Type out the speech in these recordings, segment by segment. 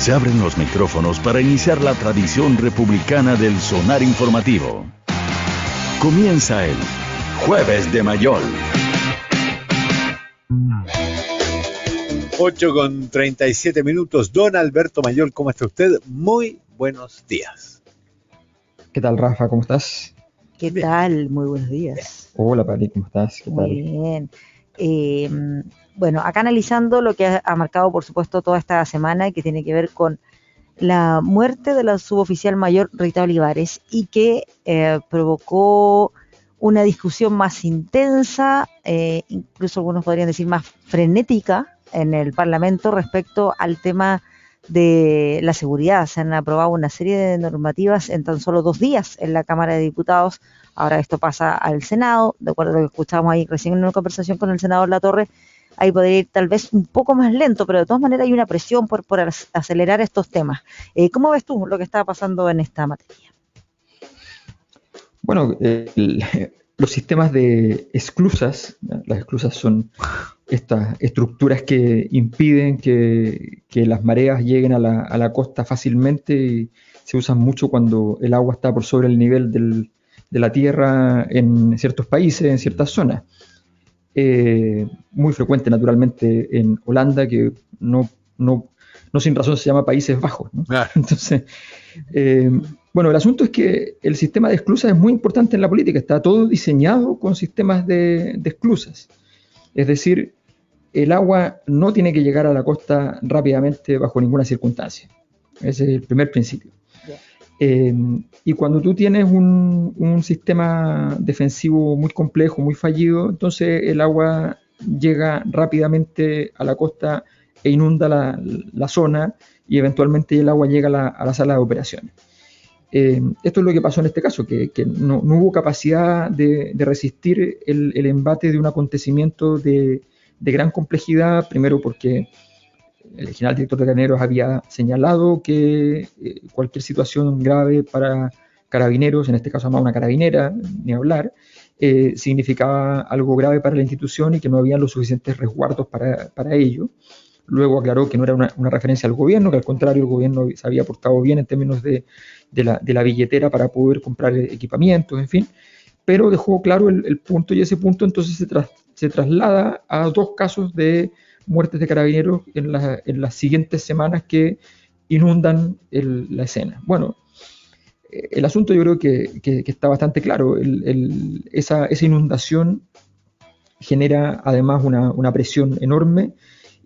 Se abren los micrófonos para iniciar la tradición republicana del sonar informativo. Comienza el Jueves de Mayol. 8:37. Don Alberto Mayol, ¿cómo está usted? Muy buenos días. ¿Qué tal, Rafa? ¿Cómo estás? ¿Qué Bien. tal? Muy buenos días. Hola, Pati, ¿cómo estás? ¿Qué Muy tal? bien. Bueno, acá analizando lo que ha marcado, por supuesto, toda esta semana, que tiene que ver con la muerte de la suboficial mayor Rita Olivares y que provocó una discusión más intensa, incluso algunos podrían decir más frenética en el Parlamento respecto al tema de la seguridad. Se han aprobado una serie de normativas en tan solo 2 días en la Cámara de Diputados. Ahora esto pasa al Senado, de acuerdo a lo que escuchábamos ahí recién en una conversación con el senador Latorre. Ahí podría ir tal vez un poco más lento, pero de todas maneras hay una presión por acelerar estos temas. ¿Cómo ves tú lo que está pasando en esta materia? Bueno, los sistemas de esclusas, las esclusas son estas estructuras que impiden que las mareas lleguen a la costa fácilmente y se usan mucho cuando el agua está por sobre el nivel de la tierra en ciertos países, en ciertas zonas. Muy frecuente naturalmente en Holanda, que no sin razón se llama Países Bajos, ¿no? Claro. Entonces, bueno, el asunto es que el sistema de esclusas es muy importante en la política. Está todo diseñado con sistemas de esclusas. Es decir, el agua no tiene que llegar a la costa rápidamente bajo ninguna circunstancia. Ese es el primer principio. Y cuando tú tienes un sistema defensivo muy complejo, muy fallido, entonces el agua llega rápidamente a la costa e inunda la zona y eventualmente el agua llega a la sala de operaciones. Esto es lo que pasó en este caso, que no hubo capacidad de resistir el embate de un acontecimiento de gran complejidad, primero porque el general director de Carabineros había señalado que cualquier situación grave para Carabineros, en este caso además una carabinera, ni hablar, significaba algo grave para la institución y que no había los suficientes resguardos para ello. Luego aclaró que no era una referencia al gobierno, que al contrario el gobierno se había portado bien en términos de la billetera para poder comprar equipamientos, en fin, pero dejó claro el punto, y ese punto entonces se traslada a 2 casos de muertes de carabineros en las siguientes semanas que inundan la escena. Bueno, el asunto yo creo que está bastante claro. Esa inundación genera además una presión enorme,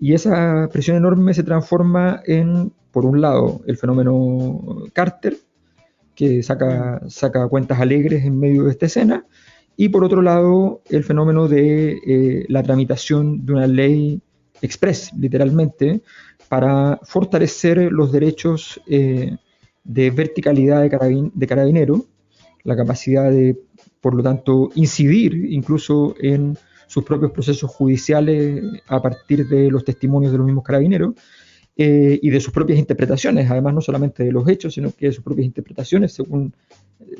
y esa presión enorme se transforma en, por un lado, el fenómeno Carter, que saca cuentas alegres en medio de esta escena, y por otro lado, el fenómeno de la tramitación de una ley express, literalmente, para fortalecer los derechos de verticalidad de carabinero, la capacidad de, por lo tanto, incidir incluso en sus propios procesos judiciales a partir de los testimonios de los mismos carabineros y de sus propias interpretaciones, además no solamente de los hechos, sino que de sus propias interpretaciones según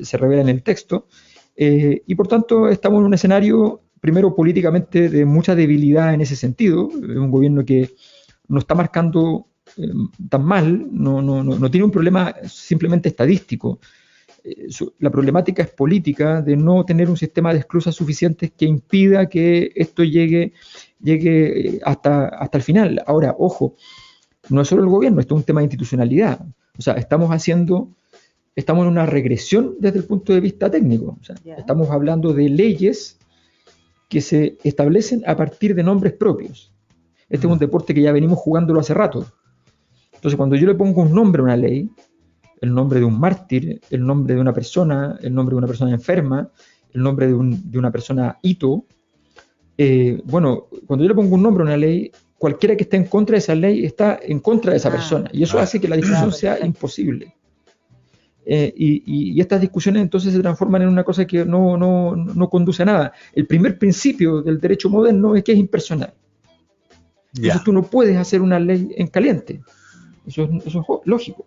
se revela en el texto. Y por tanto estamos en un escenario, primero políticamente, de mucha debilidad en ese sentido, un gobierno que no está marcando tan mal, no tiene un problema simplemente estadístico. La problemática es política, de no tener un sistema de esclusas suficientes que impida que esto llegue hasta el final. Ahora, ojo, no es solo el gobierno, esto es un tema de institucionalidad. O sea, estamos en una regresión desde el punto de vista técnico. O sea, estamos hablando de leyes que se establecen a partir de nombres propios. Este es un deporte que ya venimos jugándolo hace rato. Entonces, cuando yo le pongo un nombre a una ley, el nombre de un mártir, el nombre de una persona, el nombre de una persona enferma, el nombre de una persona hito, bueno, cuando yo le pongo un nombre a una ley, cualquiera que esté en contra de esa ley está en contra de esa persona, y eso hace que la discusión sea imposible. Y estas discusiones entonces se transforman en una cosa que no conduce a nada. El primer principio del derecho moderno es que es impersonal. Entonces tú no puedes hacer una ley en caliente. Eso es lógico.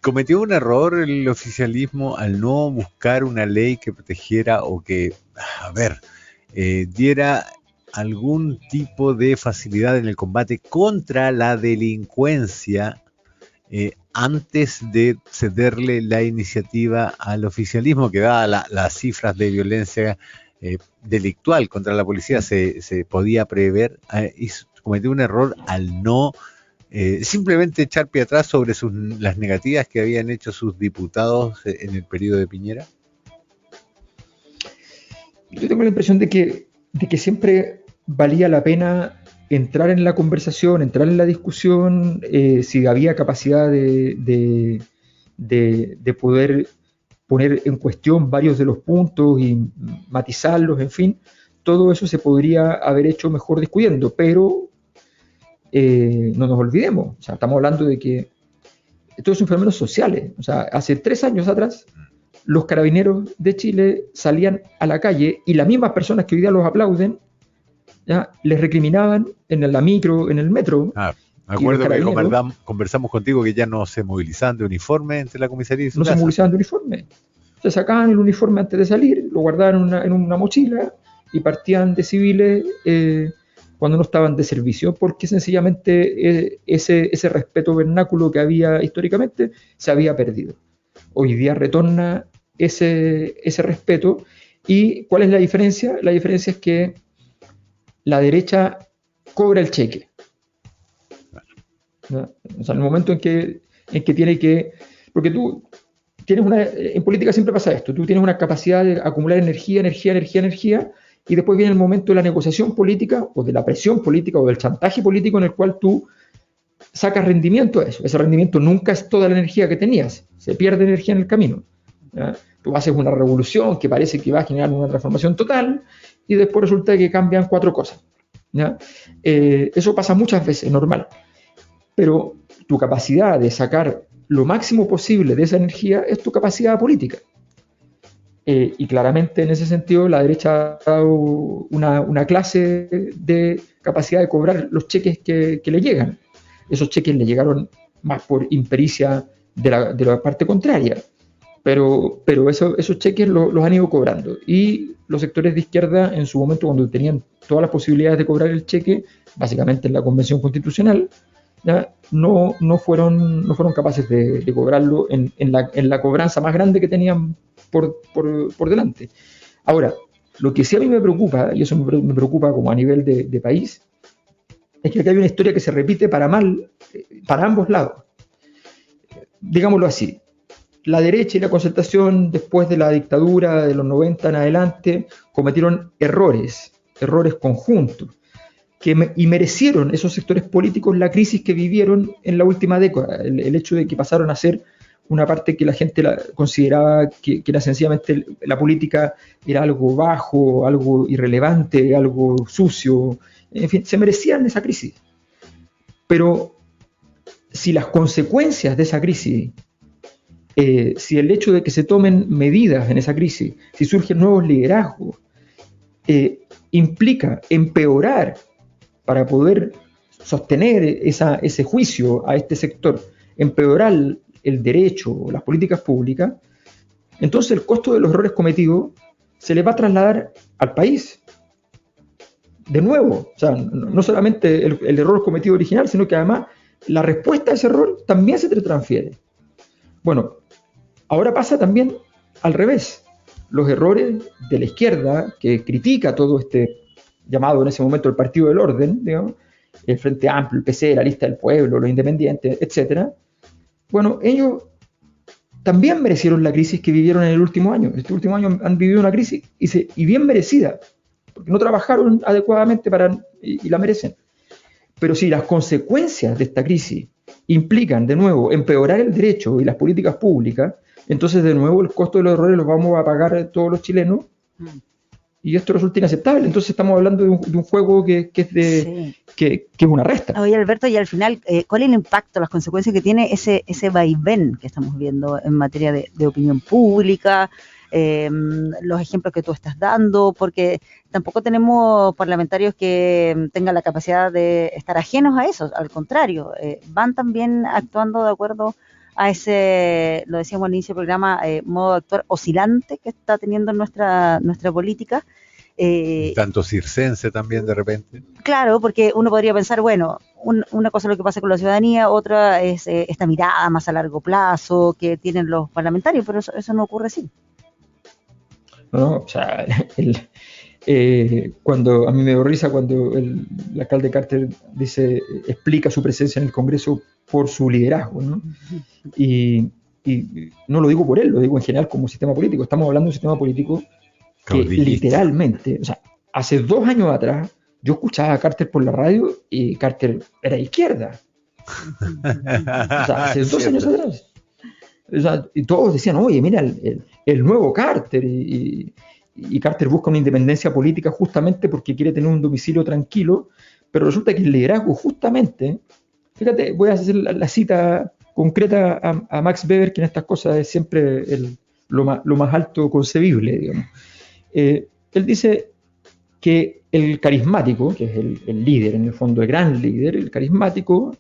¿Cometió un error el oficialismo al no buscar una ley que protegiera o que, diera algún tipo de facilidad en el combate contra la delincuencia antes de cederle la iniciativa al oficialismo, que dada las cifras de violencia delictual contra la policía se podía prever, cometió un error al no simplemente echar pie atrás sobre las negativas que habían hecho sus diputados en el periodo de Piñera? Yo tengo la impresión de que siempre valía la pena entrar en la conversación, entrar en la discusión, si había capacidad de poder poner en cuestión varios de los puntos y matizarlos, en fin, todo eso se podría haber hecho mejor discutiendo, pero no nos olvidemos, o sea, estamos hablando de que estos son fenómenos sociales, o sea, hace 3 años atrás los carabineros de Chile salían a la calle y las mismas personas que hoy día los aplauden, ¿ya?, les recriminaban en la micro, en el metro. Me acuerdo que conversamos contigo que ya no se movilizaban de uniforme entre la comisaría y su casa. No se movilizaban de uniforme. Se sacaban el uniforme antes de salir, lo guardaban en una mochila y partían de civiles cuando no estaban de servicio, porque sencillamente ese respeto vernáculo que había históricamente se había perdido. Hoy día retorna ese respeto. ¿Y cuál es la diferencia? La diferencia es que la derecha cobra el cheque. ¿No? O sea, en el momento en que tiene que... Porque tú tienes en política siempre pasa esto, tú tienes una capacidad de acumular energía, y después viene el momento de la negociación política, o de la presión política, o del chantaje político, en el cual tú sacas rendimiento a eso. Ese rendimiento nunca es toda la energía que tenías, se pierde energía en el camino. ¿Ya? Tú haces una revolución que parece que va a generar una transformación total, y después resulta que cambian 4 cosas. ¿Ya? Eso pasa muchas veces, normal. Pero tu capacidad de sacar lo máximo posible de esa energía es tu capacidad política. Y claramente en ese sentido la derecha ha dado una clase de capacidad de cobrar los cheques que le llegan. Esos cheques le llegaron más por impericia de la parte contraria. Pero esos cheques los han ido cobrando. Y los sectores de izquierda, en su momento, cuando tenían todas las posibilidades de cobrar el cheque, básicamente en la Convención Constitucional, ¿ya?, no fueron capaces de cobrarlo en la cobranza más grande que tenían por delante. Ahora, lo que sí a mí me preocupa, y eso me preocupa como a nivel de país, es que aquí hay una historia que se repite para mal, para ambos lados. Digámoslo así. La derecha y la concertación, después de la dictadura de los 90 en adelante, cometieron errores conjuntos, y merecieron esos sectores políticos la crisis que vivieron en la última década, el hecho de que pasaron a ser una parte que la gente consideraba que era sencillamente la política era algo bajo, algo irrelevante, algo sucio, en fin, se merecían esa crisis. Pero si las consecuencias de esa crisis, si el hecho de que se tomen medidas en esa crisis, si surgen nuevos liderazgos, implica empeorar para poder sostener ese juicio a este sector, empeorar el derecho, las políticas públicas, entonces el costo de los errores cometidos se le va a trasladar al país. De nuevo, o sea, no solamente el error cometido original, sino que además la respuesta a ese error también se te transfiere. Bueno, ahora pasa también al revés. Los errores de la izquierda, que critica todo este llamado en ese momento el Partido del Orden, digamos, el Frente Amplio, el PC, la Lista del Pueblo, los independientes, etc. Bueno, ellos también merecieron la crisis que vivieron en el último año. Este último año han vivido una crisis y bien merecida, porque no trabajaron adecuadamente y la merecen. Pero si las consecuencias de esta crisis implican, de nuevo, empeorar el derecho y las políticas públicas, entonces, de nuevo, el costo de los errores los vamos a pagar todos los chilenos, y esto resulta inaceptable. Entonces, estamos hablando de un juego que es una resta. Oye, Alberto, y al final, ¿cuál es el impacto, las consecuencias que tiene ese vaivén que estamos viendo en materia de opinión pública? Los ejemplos que tú estás dando, porque tampoco tenemos parlamentarios que tengan la capacidad de estar ajenos a eso, al contrario, van también actuando de acuerdo a ese, lo decíamos al inicio del programa, modo de actuar oscilante que está teniendo nuestra política, Tanto circense también de repente. Claro, porque uno podría pensar, bueno, una cosa es lo que pasa con la ciudadanía, otra es esta mirada más a largo plazo que tienen los parlamentarios, pero eso no ocurre así. No, o sea, cuando a mí me dio risa cuando el alcalde Carter explica su presencia en el Congreso por su liderazgo, ¿no? Y no lo digo por él, lo digo en general como sistema político. Estamos hablando de un sistema político que literalmente, o sea, hace 2 años atrás, yo escuchaba a Carter por la radio y Carter era de izquierda. O sea, hace 2 años atrás. O sea, y todos decían, oye, mira, el nuevo Carter. Y Carter busca una independencia política justamente porque quiere tener un domicilio tranquilo, pero resulta que el liderazgo justamente, fíjate, voy a hacer la cita concreta a Max Weber, que en estas cosas es siempre lo más alto concebible, digamos. Él dice que el carismático, que es el líder, en el fondo el gran líder, el carismático,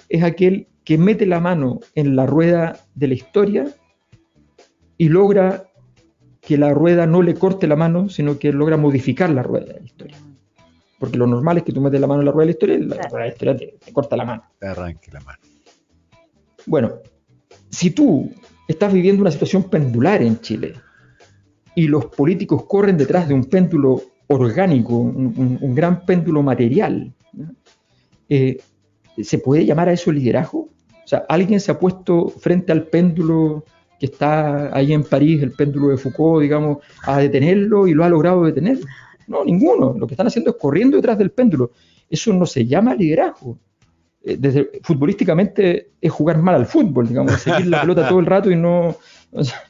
es aquel que mete la mano en la rueda de la historia y logra que la rueda no le corte la mano, sino que logra modificar la rueda de la historia. Porque lo normal es que tú metes la mano en la rueda de la historia y la rueda de la historia te corta la mano. Te arranque la mano. Bueno, si tú estás viviendo una situación pendular en Chile y los políticos corren detrás de un péndulo orgánico, un gran péndulo material, ¿no? ¿Se puede llamar a eso liderazgo? O sea, ¿alguien se ha puesto frente al péndulo que está ahí en París, el péndulo de Foucault, digamos, a detenerlo y lo ha logrado detener? No, ninguno. Lo que están haciendo es corriendo detrás del péndulo. Eso no se llama liderazgo. Futbolísticamente es jugar mal al fútbol, digamos, seguir la pelota todo el rato y no... O sea,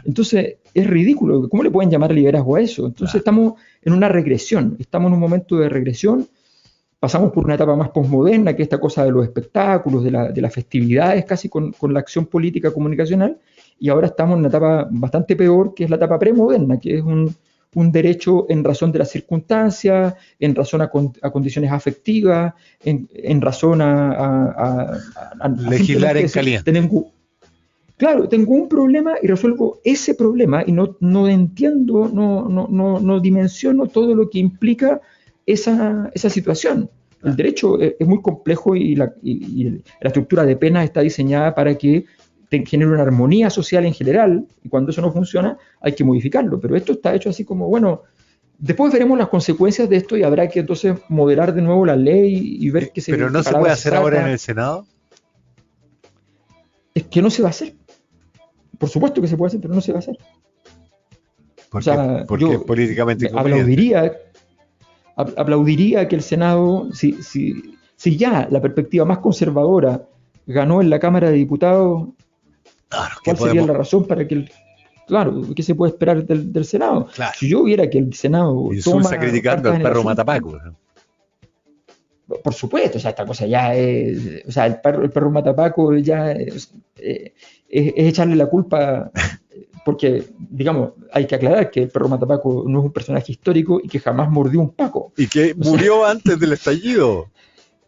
entonces es ridículo. ¿Cómo le pueden llamar liderazgo a eso? Entonces estamos en una regresión, estamos en un momento de regresión. Pasamos por una etapa más posmoderna, que esta cosa de los espectáculos, de las festividades, casi con la acción política comunicacional, y ahora estamos en una etapa bastante peor, que es la etapa premoderna, que es un derecho en razón de las circunstancias, en razón a condiciones afectivas, en razón a legislar en caliente. Claro, tengo un problema y resuelvo ese problema y no entiendo, no dimensiono todo lo que implica esa situación. El derecho es muy complejo y la estructura de penas está diseñada para que genere una armonía social en general, y cuando eso no funciona hay que modificarlo, pero esto está hecho así como, bueno, después veremos las consecuencias de esto y habrá que entonces moderar de nuevo la ley y ver qué se... ¿Pero no se puede hacer ahora en el Senado? Es que no se va a hacer. Por supuesto que se puede hacer, pero no se va a hacer. Porque es políticamente aplaudiría que el Senado, si ya la perspectiva más conservadora ganó en la Cámara de Diputados, ¿cuál sería la razón para que qué se puede esperar del Senado? Claro. Si yo viera que el Senado Insulsa criticando al perro matapaco, ¿no? Por supuesto, o sea, esta cosa ya es, o sea, el perro matapaco ya es echarle la culpa, porque, digamos, hay que aclarar que el perro matapaco no es un personaje histórico y que jamás mordió un paco. Y que murió antes del estallido.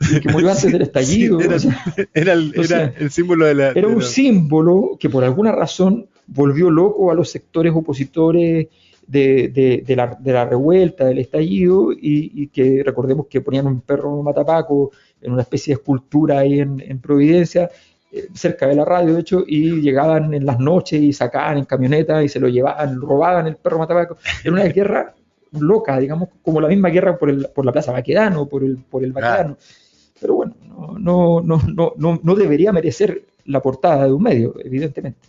Y que murió antes del estallido. Sí, era el símbolo de la... Era un símbolo que por alguna razón volvió loco a los sectores opositores de la revuelta, del estallido, y que recordemos que ponían un perro matapaco en una especie de escultura ahí en Providencia, cerca de la radio, de hecho, y llegaban en las noches y sacaban en camionetas y se lo llevaban, robaban el perro matapaco. Era una guerra loca, digamos, como la misma guerra por la Plaza Baquedano, por el Baquedano. Pero bueno, no debería merecer la portada de un medio, evidentemente.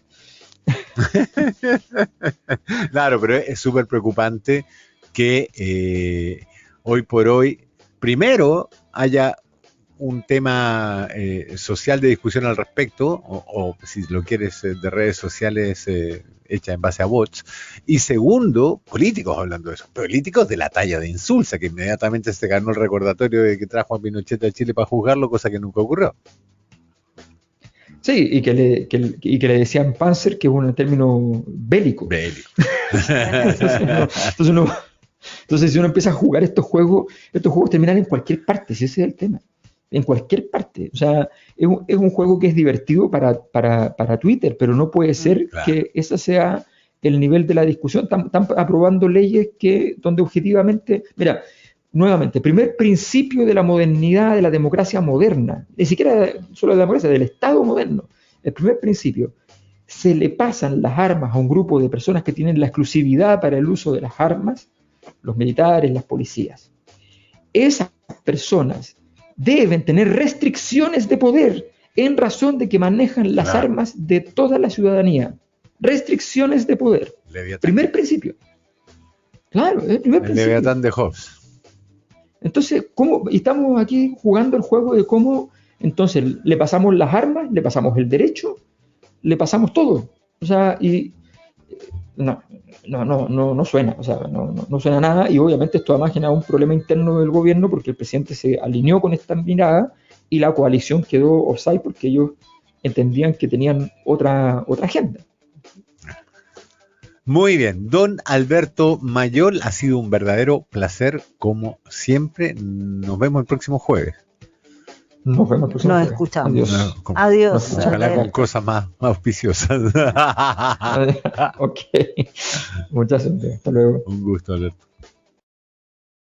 Claro, pero es súper preocupante que hoy por hoy, primero, haya un tema social de discusión al respecto, o si lo quieres de redes sociales hecha en base a bots, y segundo, políticos hablando de eso, políticos de la talla de Insulza, que inmediatamente se ganó el recordatorio de que trajo a Pinochet a Chile para juzgarlo, cosa que nunca ocurrió. Sí, y que le decían Panzer, que es un término bélico. Entonces, si uno empieza a jugar estos juegos terminan en cualquier parte, si ese es el tema. En cualquier parte. O sea, es un juego que es divertido para Twitter, pero no puede ser que esa sea el nivel de la discusión. Están aprobando leyes donde objetivamente, mira, nuevamente, primer principio de la modernidad, de la democracia moderna, ni siquiera solo de la democracia, del Estado moderno, el primer principio, se le pasan las armas a un grupo de personas que tienen la exclusividad para el uso de las armas, los militares, las policías. Esas personas deben tener restricciones de poder en razón de que manejan las armas de toda la ciudadanía. Restricciones de poder. Leviatán. Primer principio. Claro, el primer principio. El Leviatán de Hobbes. Entonces, y estamos aquí jugando el juego de cómo, entonces, le pasamos las armas, le pasamos el derecho, le pasamos todo. O sea, y no suena, o sea, no suena nada, y obviamente esto además genera un problema interno del gobierno porque el presidente se alineó con esta mirada y la coalición quedó offside porque ellos entendían que tenían otra agenda. Muy bien, don Alberto Mayol, ha sido un verdadero placer como siempre. Nos vemos el próximo jueves. Nos vemos el próximo Nos jueves. escuchamos. Adiós. Adiós. Ojalá con cosas más auspiciosas. Ok. Muchas gracias. Hasta luego. Un gusto, Alberto.